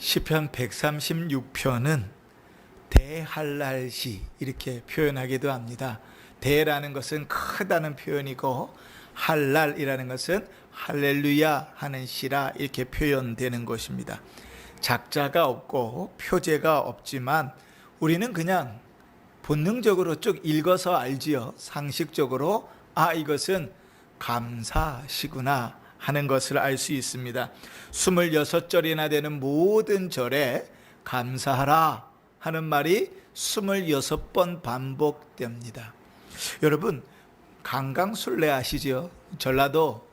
시편 136편은 대할랄시 이렇게 표현하기도 합니다. 대라는 것은 크다는 표현이고 할랄이라는 것은 할렐루야 하는 시라 이렇게 표현되는 것입니다. 작자가 없고 표제가 없지만 우리는 그냥 본능적으로 쭉 읽어서 알지요. 상식적으로 이것은 감사시구나 하는 것을 알 수 있습니다. 26절이나 되는 모든 절에 감사하라 하는 말이 26번 반복됩니다. 여러분, 강강술래 아시죠? 전라도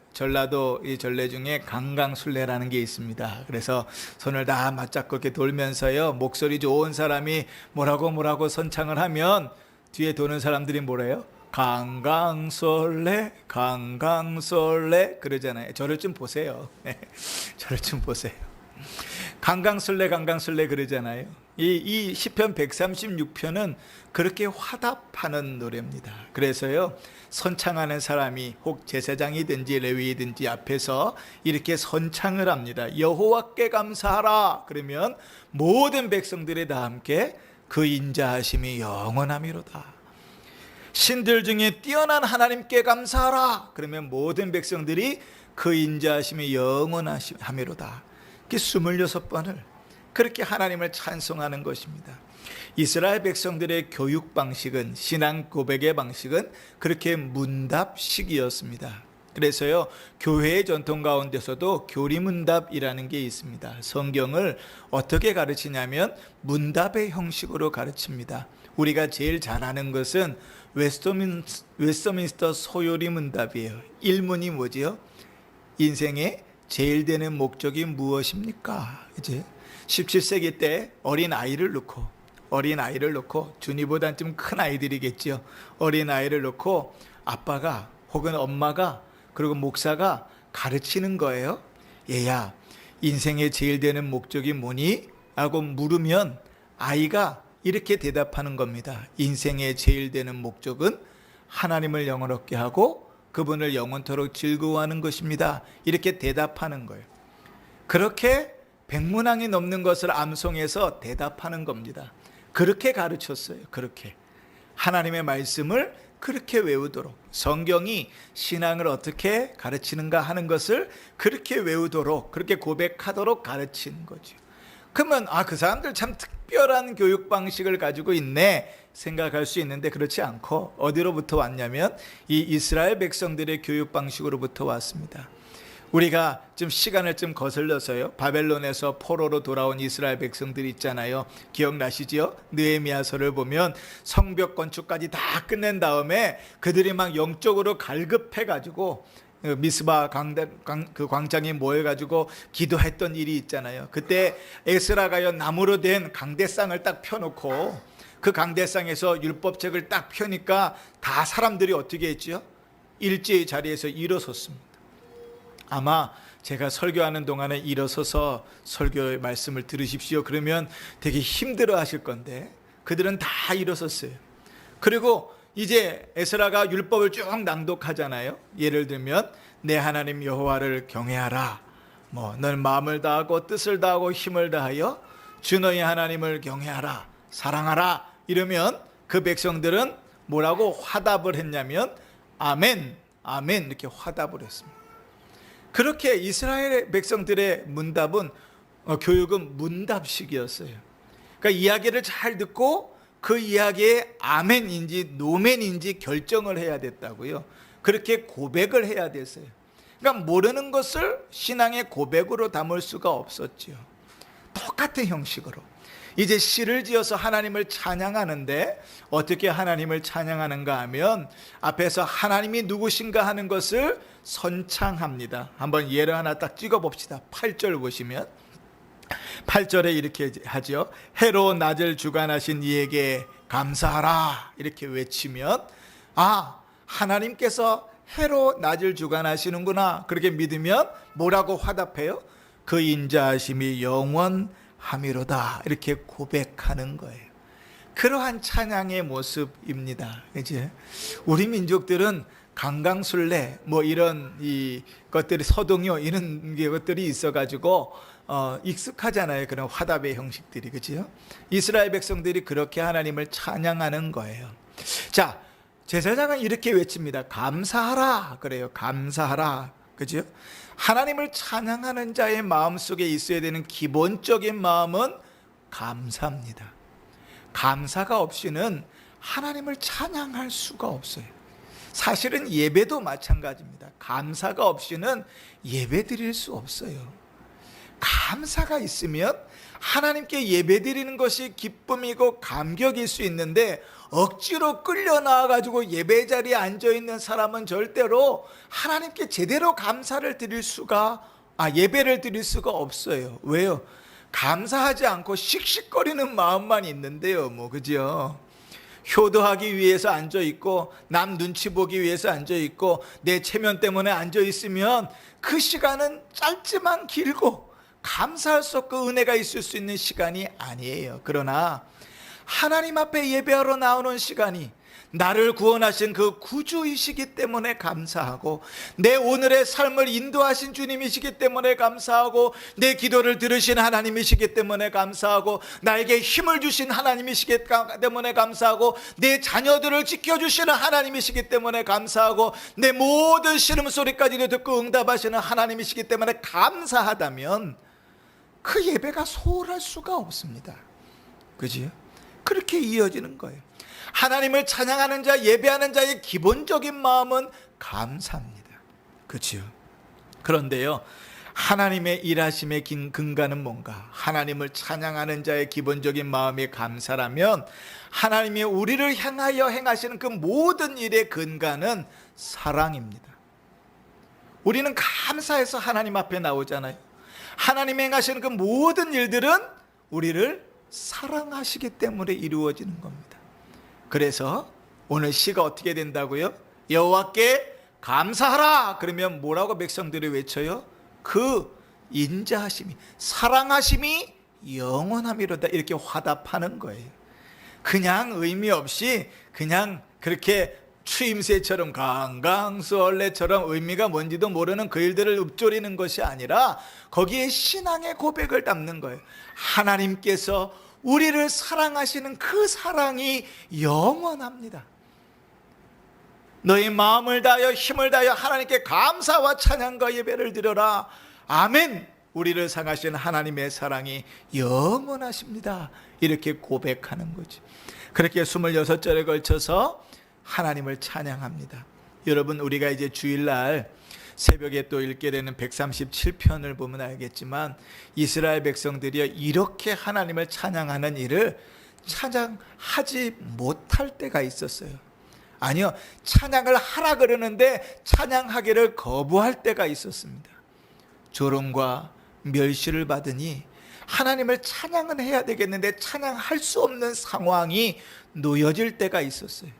이 전래 중에 강강술래라는 게 있습니다. 그래서 손을 다 맞잡고 이렇게 돌면서요, 목소리 좋은 사람이 뭐라고 선창을 하면 뒤에 도는 사람들이 뭐래요? 강강술래 그러잖아요. 저를 좀 보세요. 저를 좀 보세요. 강강술래 그러잖아요. 이 시편 136편은 그렇게 화답하는 노래입니다. 그래서요, 선창하는 사람이 혹 제사장이든지 레위이든지 앞에서 이렇게 선창을 합니다. 여호와께 감사하라 그러면 모든 백성들이 다 함께 그 인자하심이 영원하미로다. 신들 중에 뛰어난 하나님께 감사하라 그러면 모든 백성들이 그 인자하심이 영원하미로다. 26번을 그렇게 하나님을 찬송하는 것입니다. 이스라엘 백성들의 교육 방식은, 신앙 고백의 방식은 그렇게 문답식이었습니다. 그래서요, 교회의 전통 가운데서도 교리문답이라는 게 있습니다. 성경을 어떻게 가르치냐면 문답의 형식으로 가르칩니다. 우리가 제일 잘 아는 것은 웨스터민스터 소요리 문답이에요. 1문이 뭐지요? 인생의 제일 되는 목적이 무엇입니까? 이제 17세기 때 어린 아이를 놓고 준이보단 좀 큰 아이들이겠죠. 어린 아이를 놓고 아빠가 혹은 엄마가 그리고 목사가 가르치는 거예요. 얘야, 인생의 제일 되는 목적이 뭐니? 하고 물으면 아이가 이렇게 대답하는 겁니다. 인생의 제일 되는 목적은 하나님을 영원롭게 하고 그분을 영원토록 즐거워하는 것입니다. 이렇게 대답하는 거예요. 그렇게 백문항이 넘는 것을 암송해서 대답하는 겁니다. 그렇게 가르쳤어요. 그렇게 하나님의 말씀을 그렇게 외우도록, 성경이 신앙을 어떻게 가르치는가 하는 것을 그렇게 외우도록, 그렇게 고백하도록 가르치는 거죠. 그러면 그 사람들 참 특별한 교육 방식을 가지고 있네 생각할 수 있는데 그렇지 않고 어디로부터 왔냐면 이 이스라엘 백성들의 교육 방식으로부터 왔습니다. 우리가 좀 시간을 좀 거슬러서요, 바벨론에서 포로로 돌아온 이스라엘 백성들이 있잖아요. 기억나시죠? 느헤미야서를 보면 성벽 건축까지 다 끝낸 다음에 그들이 막 영적으로 갈급해가지고 미스바 그 광장에 모여가지고 기도했던 일이 있잖아요. 그때 에스라가요, 나무로 된 강대상을 딱 펴놓고 그 강대상에서 율법책을 딱 펴니까 다 사람들이 어떻게 했죠? 일제의 자리에서 일어섰습니다. 아마 제가 설교하는 동안에 일어서서 설교의 말씀을 들으십시오 그러면 되게 힘들어 하실 건데 그들은 다 일어섰어요. 그리고 이제 에스라가 율법을 쭉 낭독하잖아요. 예를 들면 내 하나님 여호와를 경외하라, 너는 마음을 다하고 뜻을 다하고 힘을 다하여 주 너희 하나님을 경외하라, 사랑하라 이러면 그 백성들은 뭐라고 화답을 했냐면 아멘 이렇게 화답을 했습니다. 그렇게 이스라엘 백성들의 문답은 교육은 문답식이었어요. 그러니까 이야기를 잘 듣고 그 이야기에 아멘인지 노멘인지 결정을 해야 됐다고요. 그렇게 고백을 해야 됐어요. 그러니까 모르는 것을 신앙의 고백으로 담을 수가 없었죠. 똑같은 형식으로 이제 시를 지어서 하나님을 찬양하는데 어떻게 하나님을 찬양하는가 하면 앞에서 하나님이 누구신가 하는 것을 선창합니다. 한번 예를 하나 딱 찍어 봅시다. 8절 보시면 8절에 이렇게 하죠. 해로 낮을 주관하신 이에게 감사하라 이렇게 외치면 하나님께서 해로 낮을 주관하시는구나 그렇게 믿으면 뭐라고 화답해요? 그 인자하심이 영원하미로다 이렇게 고백하는 거예요. 그러한 찬양의 모습입니다. 이제 우리 민족들은 강강술래 이런 이 것들이 서동요 이런 것들이 있어가지고 익숙하잖아요. 그런 화답의 형식들이, 그죠? 이스라엘 백성들이 그렇게 하나님을 찬양하는 거예요. 자, 제사장은 이렇게 외칩니다. 감사하라. 그래요. 감사하라. 그죠? 하나님을 찬양하는 자의 마음속에 있어야 되는 기본적인 마음은 감사입니다. 감사가 없이는 하나님을 찬양할 수가 없어요. 사실은 예배도 마찬가지입니다. 감사가 없이는 예배 드릴 수 없어요. 감사가 있으면 하나님께 예배 드리는 것이 기쁨이고 감격일 수 있는데, 억지로 끌려 나와가지고 예배 자리에 앉아있는 사람은 절대로 하나님께 제대로 감사를 드릴 수가, 예배를 드릴 수가 없어요. 왜요? 감사하지 않고 씩씩거리는 마음만 있는데요, 그죠? 효도하기 위해서 앉아있고, 남 눈치 보기 위해서 앉아있고, 내 체면 때문에 앉아있으면 그 시간은 짧지만 길고 감사할 수 없고 은혜가 있을 수 있는 시간이 아니에요. 그러나 하나님 앞에 예배하러 나오는 시간이 나를 구원하신 그 구주이시기 때문에 감사하고, 내 오늘의 삶을 인도하신 주님이시기 때문에 감사하고, 내 기도를 들으신 하나님이시기 때문에 감사하고, 나에게 힘을 주신 하나님이시기 때문에 감사하고, 내 자녀들을 지켜주시는 하나님이시기 때문에 감사하고, 내 모든 신음소리까지도 듣고 응답하시는 하나님이시기 때문에 감사하다면 그 예배가 소홀할 수가 없습니다. 그지? 그렇게 이어지는 거예요. 하나님을 찬양하는 자, 예배하는 자의 기본적인 마음은 감사입니다. 그렇죠? 그런데요, 하나님의 일하심의 근간은 뭔가? 하나님을 찬양하는 자의 기본적인 마음이 감사라면, 하나님이 우리를 향하여 행하시는 그 모든 일의 근간은 사랑입니다. 우리는 감사해서 하나님 앞에 나오잖아요. 하나님이 행하시는 그 모든 일들은 우리를 사랑하시기 때문에 이루어지는 겁니다. 그래서 오늘 시가 어떻게 된다고요? 여호와께 감사하라. 그러면 뭐라고 백성들이 외쳐요? 그 인자하심이, 사랑하심이 영원함이로다. 이렇게 화답하는 거예요. 그냥 의미 없이 그냥 그렇게 추임새처럼 강강수월래처럼 의미가 뭔지도 모르는 그 일들을 읊조리는 것이 아니라 거기에 신앙의 고백을 담는 거예요. 하나님께서 우리를 사랑하시는 그 사랑이 영원합니다. 너희 마음을 다하여 힘을 다하여 하나님께 감사와 찬양과 예배를 드려라. 아멘. 우리를 사랑하시는 하나님의 사랑이 영원하십니다. 이렇게 고백하는 거지. 그렇게 26절에 걸쳐서 하나님을 찬양합니다. 여러분, 우리가 이제 주일날 새벽에 또 읽게 되는 137편을 보면 알겠지만, 이스라엘 백성들이 이렇게 하나님을 찬양하는 일을 찬양하지 못할 때가 있었어요. 아니요, 찬양을 하라 그러는데 찬양하기를 거부할 때가 있었습니다. 조롱과 멸시를 받으니 하나님을 찬양은 해야 되겠는데 찬양할 수 없는 상황이 놓여질 때가 있었어요.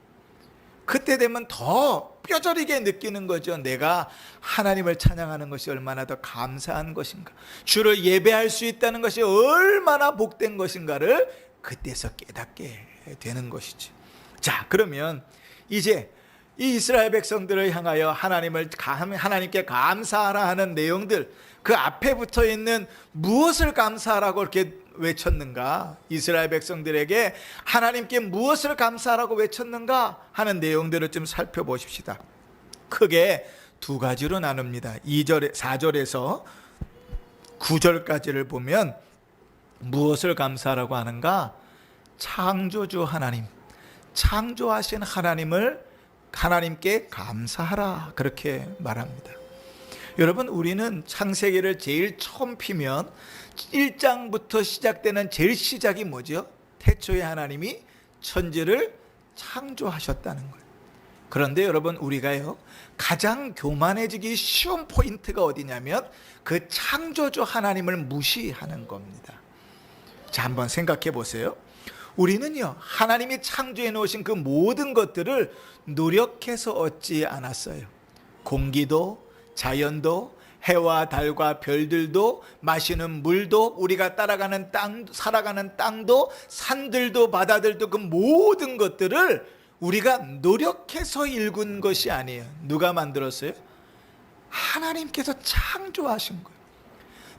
그때 되면 더 뼈저리게 느끼는 거죠. 내가 하나님을 찬양하는 것이 얼마나 더 감사한 것인가, 주를 예배할 수 있다는 것이 얼마나 복된 것인가를 그때서 깨닫게 되는 것이죠. 자, 그러면 이제 이 이스라엘 백성들을 향하여 하나님께 감사하라 하는 내용들, 그 앞에 붙어 있는 무엇을 감사하라고 이렇게 외쳤는가, 이스라엘 백성들에게 하나님께 무엇을 감사하라고 외쳤는가 하는 내용들을 좀 살펴보십시다. 크게 두 가지로 나눕니다. 4절에서 9절까지를 보면 무엇을 감사하라고 하는가? 창조주 하나님, 창조하신 하나님께 감사하라, 그렇게 말합니다. 여러분, 우리는 창세기를 제일 처음 피면 1장부터 시작되는 제일 시작이 뭐죠? 태초에 하나님이 천지를 창조하셨다는 거예요. 그런데 여러분, 우리가요, 가장 교만해지기 쉬운 포인트가 어디냐면 그 창조주 하나님을 무시하는 겁니다. 자, 한번 생각해 보세요. 우리는요, 하나님이 창조해 놓으신 그 모든 것들을 노력해서 얻지 않았어요. 공기도, 자연도, 해와 달과 별들도, 마시는 물도, 우리가 따라가는 땅, 살아가는 땅도, 산들도, 바다들도, 그 모든 것들을 우리가 노력해서 일군 것이 아니에요. 누가 만들었어요? 하나님께서 창조하신 거예요.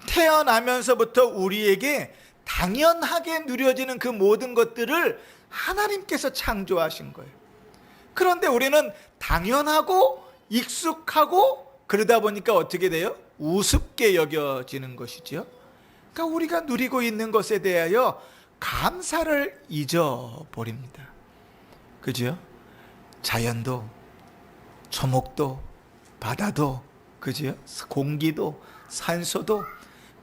태어나면서부터 우리에게 당연하게 누려지는 그 모든 것들을 하나님께서 창조하신 거예요. 그런데 우리는 당연하고 익숙하고 그러다 보니까 어떻게 돼요? 우습게 여겨지는 것이죠. 그러니까 우리가 누리고 있는 것에 대하여 감사를 잊어버립니다. 그죠? 자연도, 초목도, 바다도, 그죠? 공기도, 산소도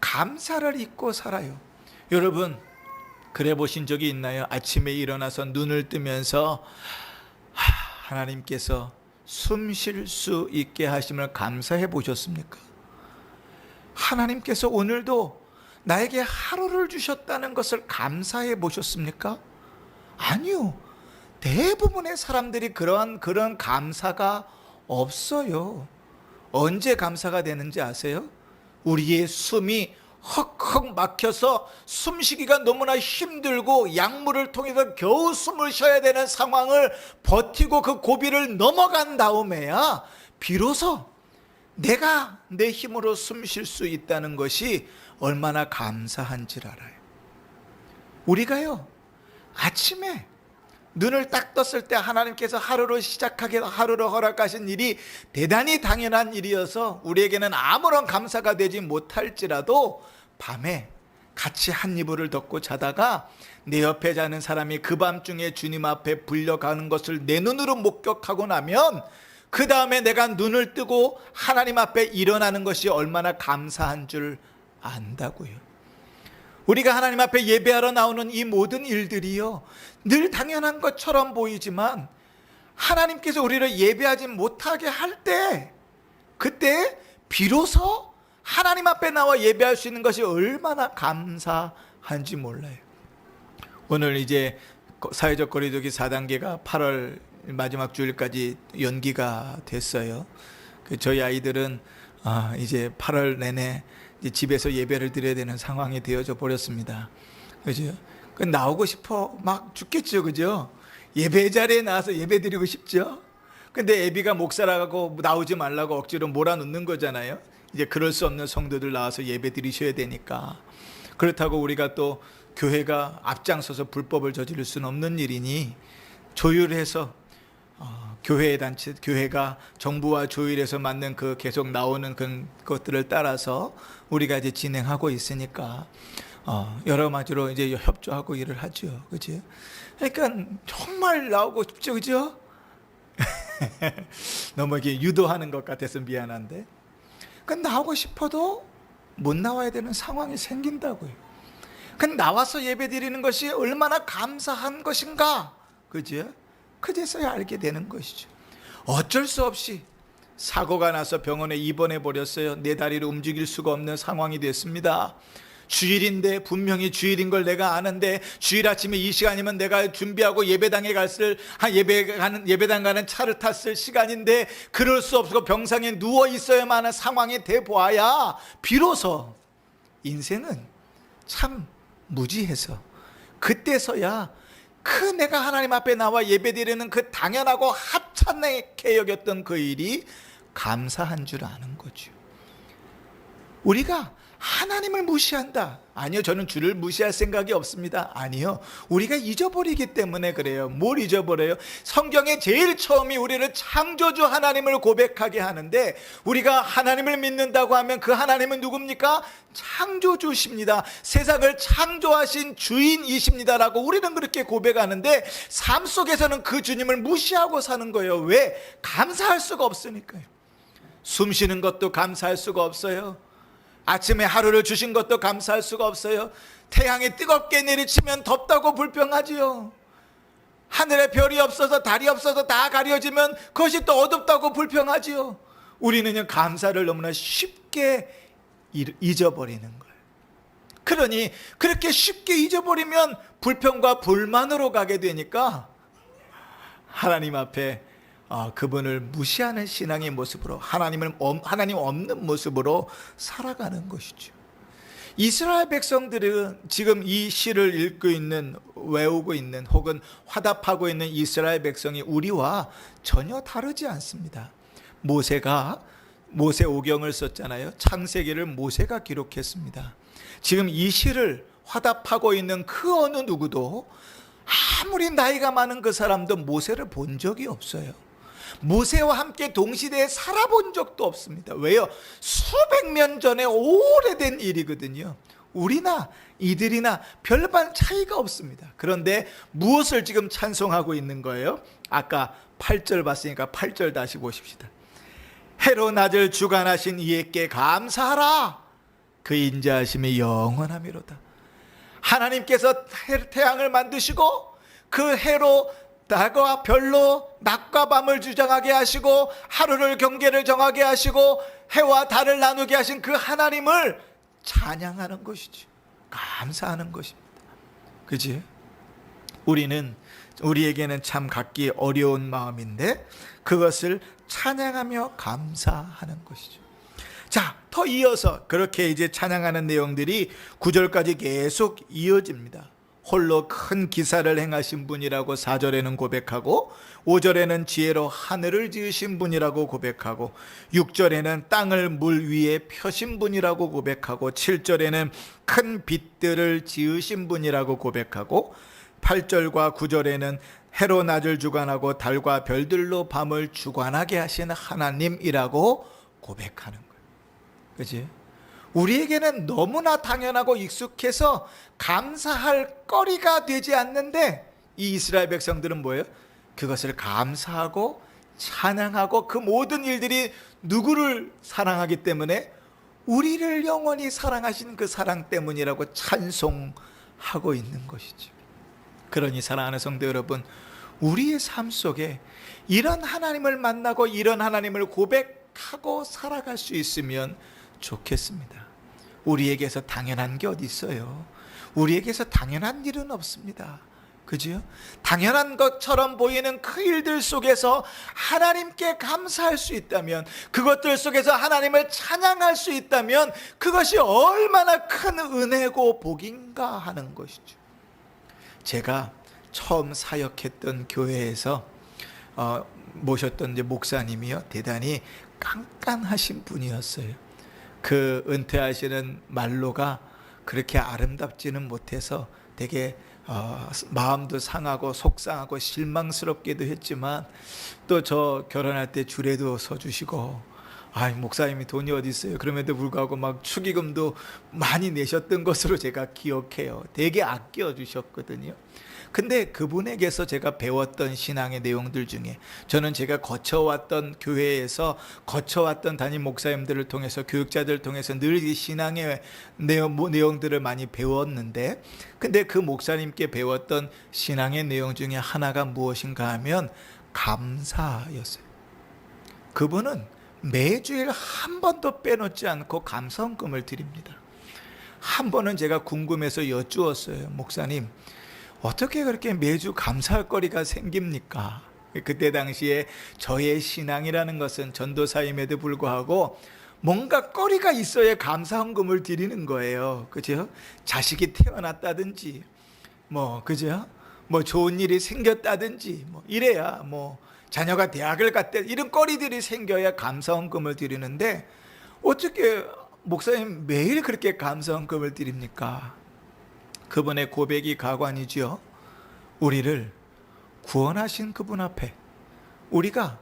감사를 잊고 살아요. 여러분, 그래 보신 적이 있나요? 아침에 일어나서 눈을 뜨면서 하나님께서 숨 쉴 수 있게 하심을 감사해 보셨습니까? 하나님께서 오늘도 나에게 하루를 주셨다는 것을 감사해 보셨습니까? 아니요. 대부분의 사람들이 그런 감사가 없어요. 언제 감사가 되는지 아세요? 우리의 숨이 헉헉 막혀서 숨쉬기가 너무나 힘들고 약물을 통해서 겨우 숨을 쉬어야 되는 상황을 버티고 그 고비를 넘어간 다음에야 비로소 내가 내 힘으로 숨 쉴 수 있다는 것이 얼마나 감사한지를 알아요. 우리가요, 아침에 눈을 딱 떴을 때 하나님께서 하루를 시작하게 하루를 허락하신 일이 대단히 당연한 일이어서 우리에게는 아무런 감사가 되지 못할지라도 밤에 같이 한 이불을 덮고 자다가 내 옆에 자는 사람이 그 밤중에 주님 앞에 불려가는 것을 내 눈으로 목격하고 나면 그 다음에 내가 눈을 뜨고 하나님 앞에 일어나는 것이 얼마나 감사한 줄 안다고요. 우리가 하나님 앞에 예배하러 나오는 이 모든 일들이요, 늘 당연한 것처럼 보이지만 하나님께서 우리를 예배하지 못하게 할 때, 그때 비로소 하나님 앞에 나와 예배할 수 있는 것이 얼마나 감사한지 몰라요. 오늘 이제 사회적 거리두기 4단계가 8월 마지막 주일까지 연기가 됐어요. 저희 아이들은 이제 8월 내내 이제 집에서 예배를 드려야 되는 상황이 되어져 버렸습니다. 그죠? 나오고 싶어 막 죽겠죠, 그죠? 예배 자리에 나와서 예배 드리고 싶죠. 근데 애비가 목사라고 나오지 말라고 억지로 몰아넣는 거잖아요. 이제 그럴 수 없는 성도들 나와서 예배 드리셔야 되니까. 그렇다고 우리가 또 교회가 앞장서서 불법을 저지를 수는 없는 일이니 조율해서 교회 단체, 교회가 정부와 조율해서 만든 그 계속 나오는 것들을 따라서 우리가 이제 진행하고 있으니까 여러 가지로 이제 협조하고 일을 하죠, 그죠? 그러니까 정말 나오고 싶죠, 그죠? 너무 이렇게 유도하는 것 같아서 미안한데, 그러니까 나오고 싶어도 못 나와야 되는 상황이 생긴다고요. 그러니까 나와서 예배 드리는 것이 얼마나 감사한 것인가, 그죠? 그제서야 알게 되는 것이죠. 어쩔 수 없이 사고가 나서 병원에 입원해 버렸어요. 내 다리를 움직일 수가 없는 상황이 됐습니다. 주일인데, 분명히 주일인 걸 내가 아는데, 주일 아침에 이 시간이면 내가 준비하고 예배당에 예배당 가는 차를 탔을 시간인데, 그럴 수 없고 병상에 누워 있어야만 하는 상황이 돼 보아야 비로소 인생은 참 무지해서 그때서야 내가 하나님 앞에 나와 예배드리는 그 당연하고 하찮게 여겼던 그 일이 감사한 줄 아는 거죠. 우리가 하나님을 무시한다. 아니요, 저는 주를 무시할 생각이 없습니다. 아니요, 우리가 잊어버리기 때문에 그래요. 뭘 잊어버려요? 성경의 제일 처음이 우리를 창조주 하나님을 고백하게 하는데, 우리가 하나님을 믿는다고 하면 그 하나님은 누굽니까? 창조주십니다. 세상을 창조하신 주인이십니다라고 우리는 그렇게 고백하는데, 삶 속에서는 그 주님을 무시하고 사는 거예요. 왜? 감사할 수가 없으니까요. 숨 쉬는 것도 감사할 수가 없어요. 아침에 하루를 주신 것도 감사할 수가 없어요. 태양이 뜨겁게 내리치면 덥다고 불평하지요. 하늘에 별이 없어서 달이 없어서 다 가려지면 그것이 또 어둡다고 불평하지요. 우리는 감사를 너무나 쉽게 잊어버리는 거예요. 그러니 그렇게 쉽게 잊어버리면 불평과 불만으로 가게 되니까 하나님 앞에 그분을 무시하는 신앙의 모습으로, 하나님 없는 모습으로 살아가는 것이죠. 이스라엘 백성들은 지금 이 시를 읽고 있는, 외우고 있는, 혹은 화답하고 있는 이스라엘 백성이 우리와 전혀 다르지 않습니다. 모세가 모세오경을 썼잖아요. 창세기를 모세가 기록했습니다. 지금 이 시를 화답하고 있는 그 어느 누구도 아무리 나이가 많은 그 사람도 모세를 본 적이 없어요. 모세와 함께 동시대에 살아본 적도 없습니다. 왜요? 수백 년 전에 오래된 일이거든요. 우리나 이들이나 별반 차이가 없습니다. 그런데 무엇을 지금 찬송하고 있는 거예요? 아까 8절 봤으니까 8절 다시 보십시다. 해로 낮을 주관하신 이에게 감사하라. 그 인자하심이 영원하미로다. 하나님께서 태양을 만드시고 그 해로 달과 별로 낮과 밤을 주장하게 하시고 하루를 경계를 정하게 하시고 해와 달을 나누게 하신 그 하나님을 찬양하는 것이지, 감사하는 것입니다. 그지? 우리에게는 참 갖기 어려운 마음인데 그것을 찬양하며 감사하는 것이죠. 자, 더 이어서 그렇게 이제 찬양하는 내용들이 9절까지 계속 이어집니다. 홀로 큰 기사를 행하신 분이라고 4절에는 고백하고 5절에는 지혜로 하늘을 지으신 분이라고 고백하고 6절에는 땅을 물 위에 펴신 분이라고 고백하고 7절에는 큰 빛들을 지으신 분이라고 고백하고 8절과 9절에는 해로 낮을 주관하고 달과 별들로 밤을 주관하게 하신 하나님이라고 고백하는 거예요. 그치? 우리에게는 너무나 당연하고 익숙해서 감사할 거리가 되지 않는데 이 이스라엘 백성들은 뭐예요? 그것을 감사하고 찬양하고 그 모든 일들이 누구를 사랑하기 때문에 우리를 영원히 사랑하신 그 사랑 때문이라고 찬송하고 있는 것이죠. 그러니 사랑하는 성도 여러분, 우리의 삶 속에 이런 하나님을 만나고 이런 하나님을 고백하고 살아갈 수 있으면 좋겠습니다. 우리에게서 당연한 게 어디 있어요? 우리에게서 당연한 일은 없습니다. 그죠? 당연한 것처럼 보이는 그 일들 속에서 하나님께 감사할 수 있다면, 그것들 속에서 하나님을 찬양할 수 있다면 그것이 얼마나 큰 은혜고 복인가 하는 것이죠. 제가 처음 사역했던 교회에서 모셨던 이제 목사님이요, 대단히 깐깐하신 분이었어요. 그 은퇴하시는 말로가 그렇게 아름답지는 못해서 되게 마음도 상하고 속상하고 실망스럽기도 했지만 또 저 결혼할 때 줄에도 서주시고, 목사님이 돈이 어디 있어요? 그럼에도 불구하고 막 축의금도 많이 내셨던 것으로 제가 기억해요. 되게 아껴주셨거든요. 근데 그분에게서 제가 배웠던 신앙의 내용들 중에, 저는 제가 거쳐왔던 교회에서 거쳐왔던 담임 목사님들을 통해서, 교육자들을 통해서 늘 이 신앙의 내용들을 많이 배웠는데, 근데 그 목사님께 배웠던 신앙의 내용 중에 하나가 무엇인가 하면 감사였어요. 그분은 매주일 한 번도 빼놓지 않고 감사헌금을 드립니다. 한 번은 제가 궁금해서 여쭈었어요. 목사님, 어떻게 그렇게 매주 감사할 거리가 생깁니까? 그때 당시에 저의 신앙이라는 것은 전도사임에도 불구하고 뭔가 거리가 있어야 감사헌금을 드리는 거예요. 그죠? 자식이 태어났다든지, 그죠? 좋은 일이 생겼다든지, 이래야 자녀가 대학을 갔대, 이런 거리들이 생겨야 감사헌금을 드리는데 어떻게 목사님 매일 그렇게 감사헌금을 드립니까? 그분의 고백이 가관이지요. 우리를 구원하신 그분 앞에 우리가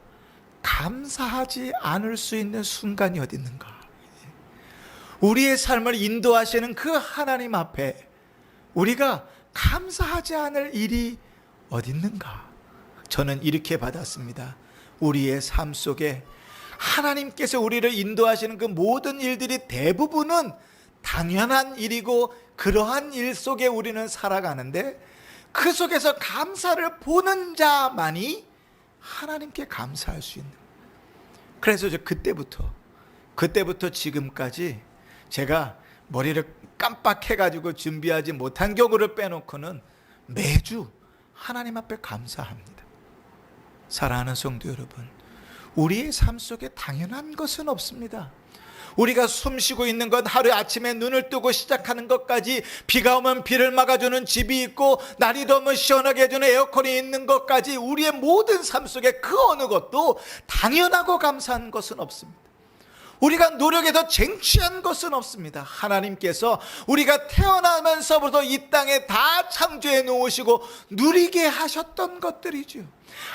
감사하지 않을 수 있는 순간이 어디 있는가? 우리의 삶을 인도하시는 그 하나님 앞에 우리가 감사하지 않을 일이 어디 있는가? 저는 이렇게 받았습니다. 우리의 삶 속에 하나님께서 우리를 인도하시는 그 모든 일들이 대부분은 당연한 일이고 그러한 일 속에 우리는 살아가는데, 그 속에서 감사를 보는 자만이 하나님께 감사할 수 있는. 그래서 그때부터 지금까지 제가 머리를 깜빡해가지고 준비하지 못한 경우를 빼놓고는 매주 하나님 앞에 감사합니다. 사랑하는 성도 여러분, 우리의 삶 속에 당연한 것은 없습니다. 우리가 숨 쉬고 있는 것, 하루 아침에 눈을 뜨고 시작하는 것까지, 비가 오면 비를 막아주는 집이 있고 날이 더우면 시원하게 해주는 에어컨이 있는 것까지, 우리의 모든 삶 속에 그 어느 것도 당연하고 감사한 것은 없습니다. 우리가 노력해서 쟁취한 것은 없습니다. 하나님께서 우리가 태어나면서부터 이 땅에 다 창조해 놓으시고 누리게 하셨던 것들이죠.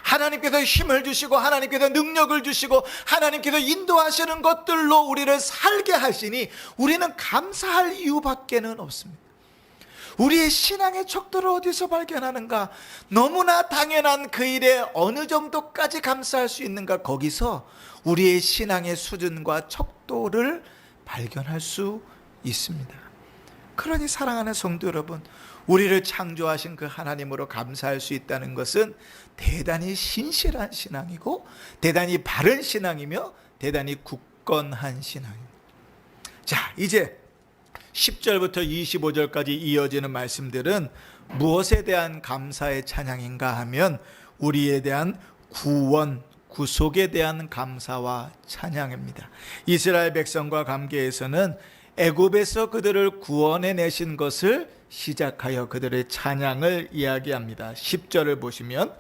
하나님께서 힘을 주시고 하나님께서 능력을 주시고 하나님께서 인도하시는 것들로 우리를 살게 하시니 우리는 감사할 이유밖에는 없습니다. 우리의 신앙의 척도를 어디서 발견하는가? 너무나 당연한 그 일에 어느 정도까지 감사할 수 있는가? 거기서 우리의 신앙의 수준과 척도를 발견할 수 있습니다. 그러니 사랑하는 성도 여러분, 우리를 창조하신 그 하나님으로 감사할 수 있다는 것은 대단히 신실한 신앙이고 대단히 바른 신앙이며 대단히 굳건한 신앙입니다. 자, 이제 10절부터 25절까지 이어지는 말씀들은 무엇에 대한 감사의 찬양인가 하면 우리에 대한 구원, 구속에 대한 감사와 찬양입니다. 이스라엘 백성과 관계에서는 애굽에서 그들을 구원해 내신 것을 시작하여 그들의 찬양을 이야기합니다. 10절을 보시면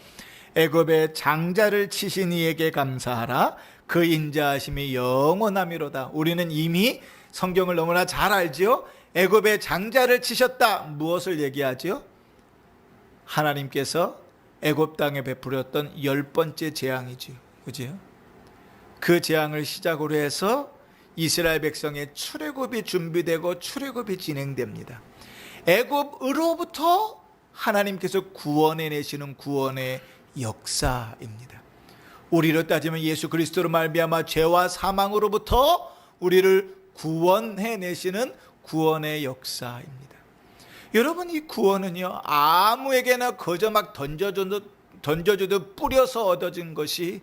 애굽의 장자를 치신 이에게 감사하라. 그 인자하심이 영원하미로다. 우리는 이미 성경을 너무나 잘 알지요. 애굽의 장자를 치셨다. 무엇을 얘기하지요? 하나님께서 애굽 땅에 베풀었던 10번째 재앙이지요. 그죠? 그 재앙을 시작으로 해서 이스라엘 백성의 출애굽이 준비되고 출애굽이 진행됩니다. 애굽으로부터 하나님께서 구원해 내시는 구원의 역사입니다. 우리로 따지면 예수 그리스도로 말미암아 죄와 사망으로부터 우리를 구원해 내시는 구원의 역사입니다. 여러분, 이 구원은요 아무에게나 거저 막 던져줘도 뿌려서 얻어진 것이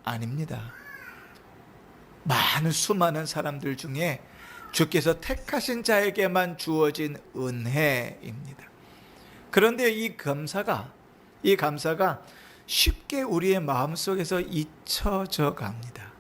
아닙니다. 많은 수많은 사람들 중에 주께서 택하신 자에게만 주어진 은혜입니다. 그런데 이 감사가 쉽게 우리의 마음속에서 잊혀져 갑니다.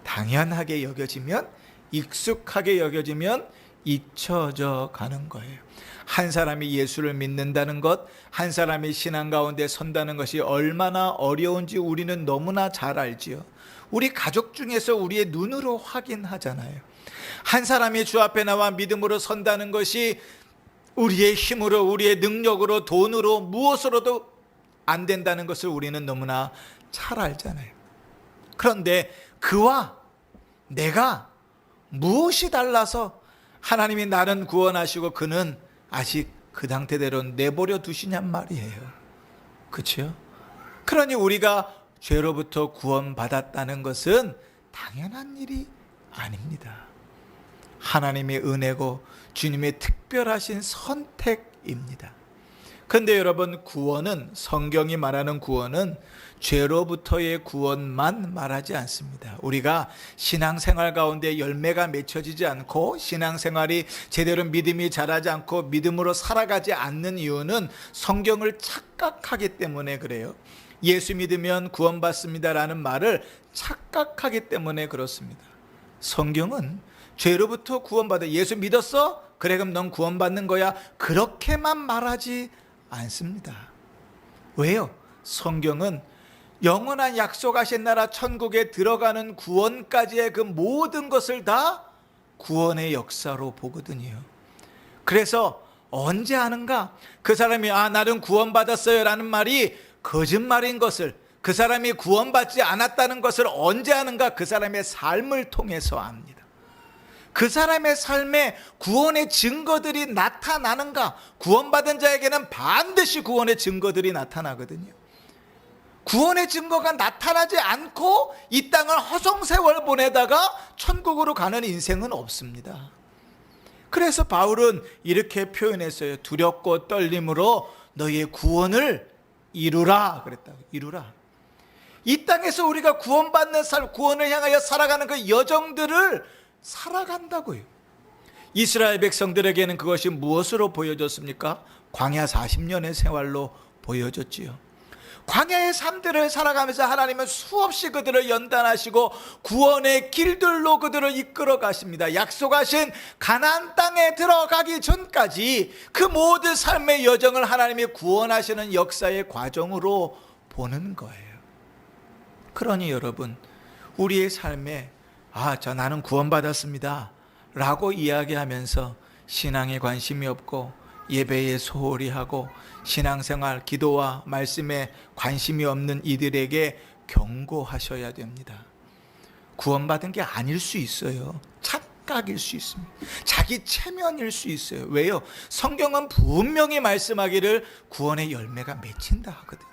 당연하게 여겨지면, 익숙하게 여겨지면 잊혀져 가는 거예요. 한 사람이 예수를 믿는다는 것, 한 사람이 신앙 가운데 선다는 것이 얼마나 어려운지 우리는 너무나 잘 알지요. 우리 가족 중에서 우리의 눈으로 확인하잖아요. 한 사람이 주 앞에 나와 믿음으로 선다는 것이 우리의 힘으로, 우리의 능력으로, 돈으로, 무엇으로도 안 된다는 것을 우리는 너무나 잘 알잖아요. 그런데 그와 내가 무엇이 달라서 하나님이 나는 구원하시고 그는 아직 그 상태대로 내버려 두시냔 말이에요. 그렇죠? 그러니 우리가 죄로부터 구원받았다는 것은 당연한 일이 아닙니다. 하나님의 은혜고 주님의 특별하신 선택입니다. 그런데 여러분, 구원은, 성경이 말하는 구원은 죄로부터의 구원만 말하지 않습니다. 우리가 신앙생활 가운데 열매가 맺혀지지 않고 신앙생활이 제대로 믿음이 자라지 않고 믿음으로 살아가지 않는 이유는 성경을 착각하기 때문에 그래요. 예수 믿으면 구원받습니다라는 말을 착각하기 때문에 그렇습니다. 성경은 죄로부터 구원받아, 예수 믿었어? 그래, 그럼 넌 구원받는 거야. 그렇게만 말하지 않습니다. 왜요? 성경은 영원한 약속하신 나라 천국에 들어가는 구원까지의 그 모든 것을 다 구원의 역사로 보거든요. 그래서 언제 하는가? 그 사람이 나는 구원받았어요 라는 말이 거짓말인 것을, 그 사람이 구원받지 않았다는 것을 언제 하는가? 그 사람의 삶을 통해서 압니다. 그 사람의 삶에 구원의 증거들이 나타나는가? 구원받은 자에게는 반드시 구원의 증거들이 나타나거든요. 구원의 증거가 나타나지 않고 이 땅을 허송세월 보내다가 천국으로 가는 인생은 없습니다. 그래서 바울은 이렇게 표현했어요. 두렵고 떨림으로 너희의 구원을 이루라 그랬다고. 이루라. 이 땅에서 우리가 구원받는 삶, 구원을 향하여 살아가는 그 여정들을 살아간다고요. 이스라엘 백성들에게는 그것이 무엇으로 보여졌습니까? 광야 40년의 생활로 보여졌지요. 광야의 삶들을 살아가면서 하나님은 수없이 그들을 연단하시고 구원의 길들로 그들을 이끌어 가십니다. 약속하신 가나안 땅에 들어가기 전까지 그 모든 삶의 여정을 하나님이 구원하시는 역사의 과정으로 보는 거예요. 그러니 여러분, 우리의 삶에 나는 구원받았습니다 라고 이야기하면서 신앙에 관심이 없고 예배에 소홀히 하고 신앙생활, 기도와 말씀에 관심이 없는 이들에게 경고하셔야 됩니다. 구원받은 게 아닐 수 있어요. 착각일 수 있습니다. 자기 체면일 수 있어요. 왜요? 성경은 분명히 말씀하기를 구원의 열매가 맺힌다 하거든요.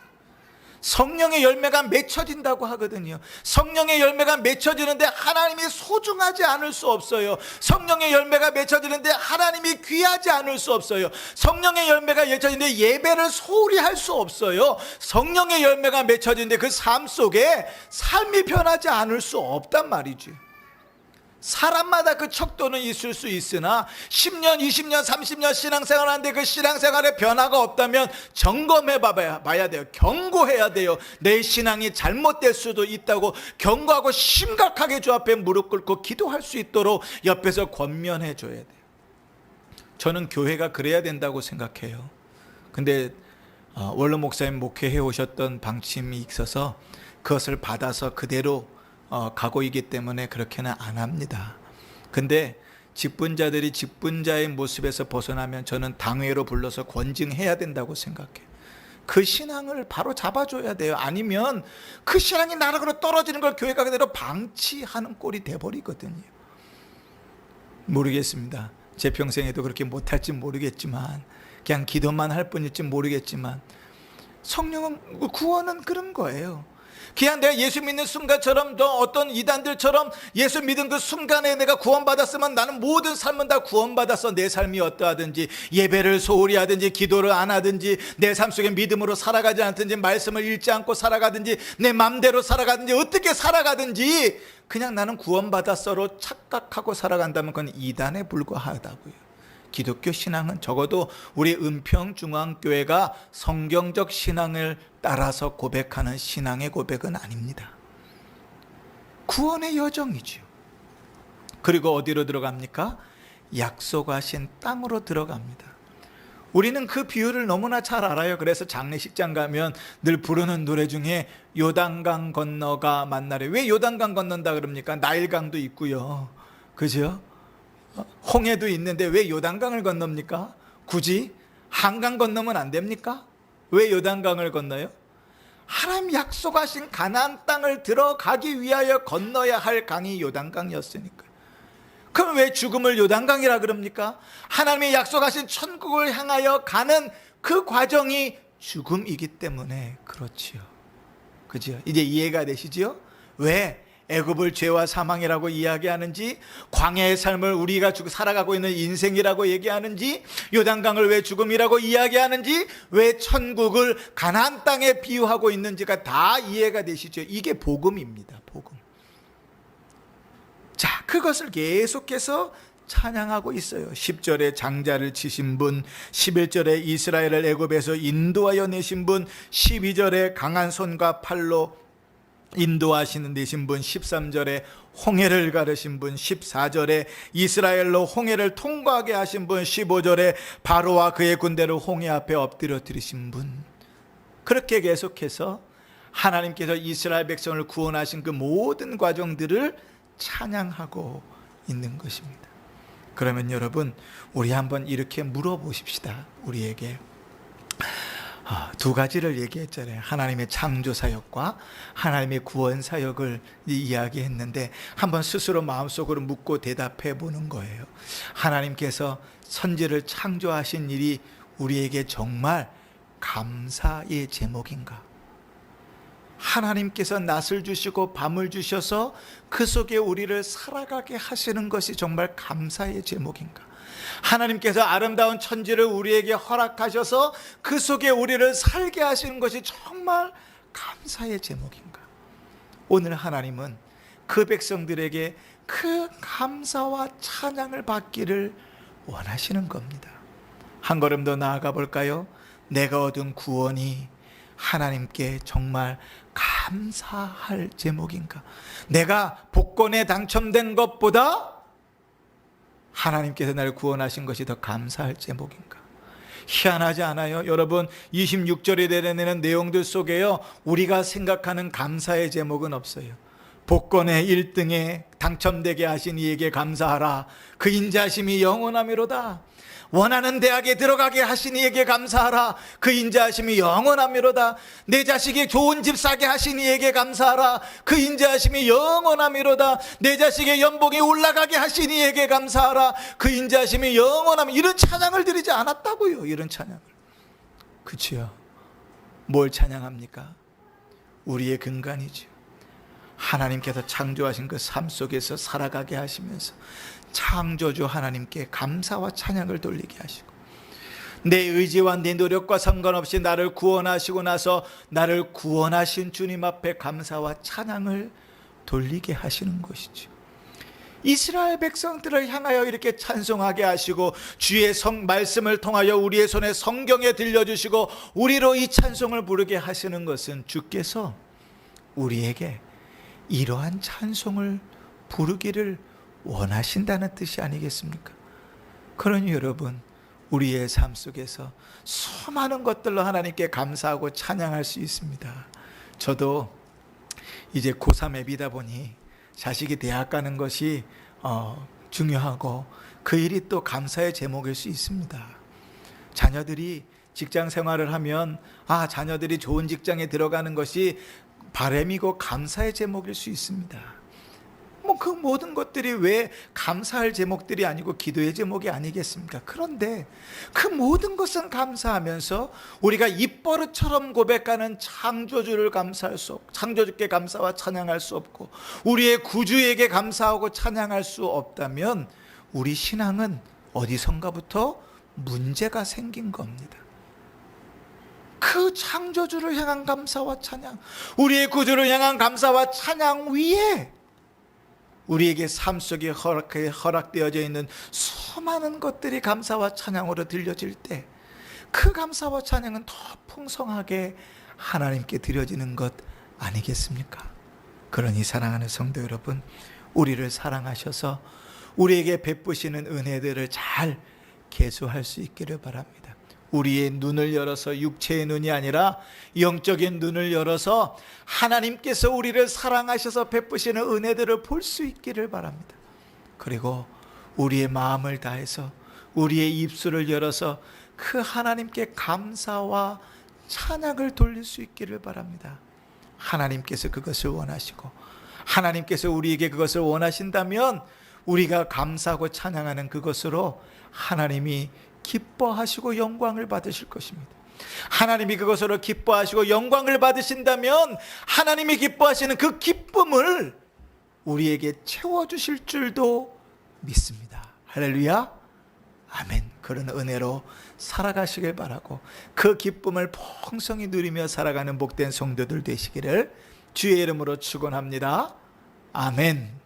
성령의 열매가 맺혀진다고 하거든요. 성령의 열매가 맺혀지는데 하나님이 소중하지 않을 수 없어요. 성령의 열매가 맺혀지는데 하나님이 귀하지 않을 수 없어요. 성령의 열매가 맺혀지는데 예배를 소홀히 할 수 없어요. 성령의 열매가 맺혀지는데 그 삶 속에 삶이 변하지 않을 수 없단 말이죠. 사람마다 그 척도는 있을 수 있으나 10년, 20년, 30년 신앙생활 하는데 그 신앙생활에 변화가 없다면 점검해 봐야 돼요. 경고해야 돼요. 내 신앙이 잘못될 수도 있다고 경고하고 심각하게 주 앞에 무릎 꿇고 기도할 수 있도록 옆에서 권면해 줘야 돼요. 저는 교회가 그래야 된다고 생각해요. 근데 원로 목사님 목회해 오셨던 방침이 있어서 그것을 받아서 그대로 가고 있기 때문에 그렇게는 안 합니다. 근데 직분자들이 직분자의 모습에서 벗어나면 저는 당회로 불러서 권증해야 된다고 생각해요. 그 신앙을 바로 잡아줘야 돼요. 아니면 그 신앙이 나락으로 떨어지는 걸 교회가 그대로 방치하는 꼴이 돼버리거든요. 모르겠습니다. 제 평생에도 그렇게 못할지 모르겠지만, 그냥 기도만 할 뿐일지 모르겠지만, 성령은, 구원은 그런 거예요. 그냥 내가 예수 믿는 순간처럼 또 어떤 이단들처럼 예수 믿은 그 순간에 내가 구원받았으면 나는 모든 삶은 다 구원받았어. 내 삶이 어떠하든지 예배를 소홀히 하든지 기도를 안 하든지 내 삶 속에 믿음으로 살아가지 않든지 말씀을 읽지 않고 살아가든지 내 맘대로 살아가든지 어떻게 살아가든지 그냥 나는 구원받았어로 착각하고 살아간다면 그건 이단에 불과하다고요. 기독교 신앙은 적어도 우리 은평중앙교회가 성경적 신앙을 따라서 고백하는 신앙의 고백은 아닙니다. 구원의 여정이죠. 그리고 어디로 들어갑니까? 약속하신 땅으로 들어갑니다. 우리는 그 비유를 너무나 잘 알아요. 그래서 장례식장 가면 늘 부르는 노래 중에 요단강 건너가 만나래. 왜 요단강 건넌다 그럽니까? 나일강도 있고요. 그죠? 홍해도 있는데 왜 요단강을 건넙니까? 굳이 한강 건너면 안 됩니까? 왜 요단강을 건너요? 하나님 약속하신 가나안 땅을 들어가기 위하여 건너야 할 강이 요단강이었으니까. 그럼 왜 죽음을 요단강이라 그럽니까? 하나님이 약속하신 천국을 향하여 가는 그 과정이 죽음이기 때문에 그렇지요. 그죠? 이제 이해가 되시지요? 왜 애굽을 죄와 사망이라고 이야기하는지, 광야의 삶을 우리가 살아가고 있는 인생이라고 얘기하는지, 요단강을 왜 죽음이라고 이야기하는지, 왜 천국을 가나안 땅에 비유하고 있는지가 다 이해가 되시죠? 이게 복음입니다. 복음. 자, 그것을 계속해서 찬양하고 있어요. 10절에 장자를 치신 분, 11절에 이스라엘을 애굽에서 인도하여 내신 분, 12절에 강한 손과 팔로 인도하시는 되신 분, 13절에 홍해를 가르신 분, 14절에 이스라엘로 홍해를 통과하게 하신 분, 15절에 바로와 그의 군대를 홍해 앞에 엎드려 드리신 분. 그렇게 계속해서 하나님께서 이스라엘 백성을 구원하신 그 모든 과정들을 찬양하고 있는 것입니다. 그러면 여러분, 우리 한번 이렇게 물어보십시다. 우리에게 두 가지를 얘기했잖아요. 하나님의 창조 사역과 하나님의 구원 사역을 이야기했는데 한번 스스로 마음속으로 묻고 대답해 보는 거예요. 하나님께서 선지를 창조하신 일이 우리에게 정말 감사의 제목인가? 하나님께서 낮을 주시고 밤을 주셔서 그 속에 우리를 살아가게 하시는 것이 정말 감사의 제목인가? 하나님께서 아름다운 천지를 우리에게 허락하셔서 그 속에 우리를 살게 하시는 것이 정말 감사의 제목인가? 오늘 하나님은 그 백성들에게 그 감사와 찬양을 받기를 원하시는 겁니다. 한 걸음 더 나아가 볼까요? 내가 얻은 구원이 하나님께 정말 감사할 제목인가? 내가 복권에 당첨된 것보다 하나님께서 나를 구원하신 것이 더 감사할 제목인가? 희한하지 않아요? 여러분, 26절에 내려내는 내용들 속에요, 우리가 생각하는 감사의 제목은 없어요. 복권의 1등에 당첨되게 하신 이에게 감사하라. 그 인자하심이 영원하미로다. 원하는 대학에 들어가게 하신 이에게 감사하라. 그 인자하심이 영원하미로다. 내 자식이 좋은 집 사게 하신 이에게 감사하라. 그 인자하심이 영원하미로다. 내 자식의 연봉이 올라가게 하신 이에게 감사하라. 그 인자하심이 영원하미. 이런 찬양을 드리지 않았다고요. 이런 찬양을. 그치요? 뭘 찬양합니까? 우리의 근간이죠. 하나님께서 창조하신 그 삶 속에서 살아가게 하시면서 창조주 하나님께 감사와 찬양을 돌리게 하시고, 내 의지와 내 노력과 상관없이 나를 구원하시고 나서 나를 구원하신 주님 앞에 감사와 찬양을 돌리게 하시는 것이죠. 이스라엘 백성들을 향하여 이렇게 찬송하게 하시고, 주의 말씀을 통하여 우리의 손에 성경에 들려주시고 우리로 이 찬송을 부르게 하시는 것은 주께서 우리에게 이러한 찬송을 부르기를 원하신다는 뜻이 아니겠습니까? 그러니 여러분, 우리의 삶 속에서 수많은 것들로 하나님께 감사하고 찬양할 수 있습니다. 저도 이제 고3 애비다 보니 자식이 대학 가는 것이 중요하고 그 일이 또 감사의 제목일 수 있습니다. 자녀들이 직장 생활을 하면 자녀들이 좋은 직장에 들어가는 것이 바람이고 감사의 제목일 수 있습니다. 그 모든 것들이 왜 감사할 제목들이 아니고 기도의 제목이 아니겠습니까? 그런데 그 모든 것은 감사하면서 우리가 입버릇처럼 고백하는 창조주를 감사할 수 없고, 창조주께 감사와 찬양할 수 없고, 우리의 구주에게 감사하고 찬양할 수 없다면 우리 신앙은 어디선가부터 문제가 생긴 겁니다. 그 창조주를 향한 감사와 찬양, 우리의 구주를 향한 감사와 찬양 위에 우리에게 삶 속에 허락되어져 있는 수많은 것들이 감사와 찬양으로 들려질 때 그 감사와 찬양은 더 풍성하게 하나님께 드려지는 것 아니겠습니까? 그러니 사랑하는 성도 여러분, 우리를 사랑하셔서 우리에게 베푸시는 은혜들을 잘 계수할 수 있기를 바랍니다. 우리의 눈을 열어서, 육체의 눈이 아니라 영적인 눈을 열어서 하나님께서 우리를 사랑하셔서 베푸시는 은혜들을 볼 수 있기를 바랍니다. 그리고 우리의 마음을 다해서, 우리의 입술을 열어서 그 하나님께 감사와 찬양을 돌릴 수 있기를 바랍니다. 하나님께서 그것을 원하시고, 하나님께서 우리에게 그것을 원하신다면 우리가 감사하고 찬양하는 그것으로 하나님이 기뻐하시고 영광을 받으실 것입니다. 하나님이 그것으로 기뻐하시고 영광을 받으신다면 하나님이 기뻐하시는 그 기쁨을 우리에게 채워주실 줄도 믿습니다. 할렐루야, 아멘. 그런 은혜로 살아가시길 바라고, 그 기쁨을 풍성히 누리며 살아가는 복된 성도들 되시기를 주의 이름으로 축원합니다. 아멘.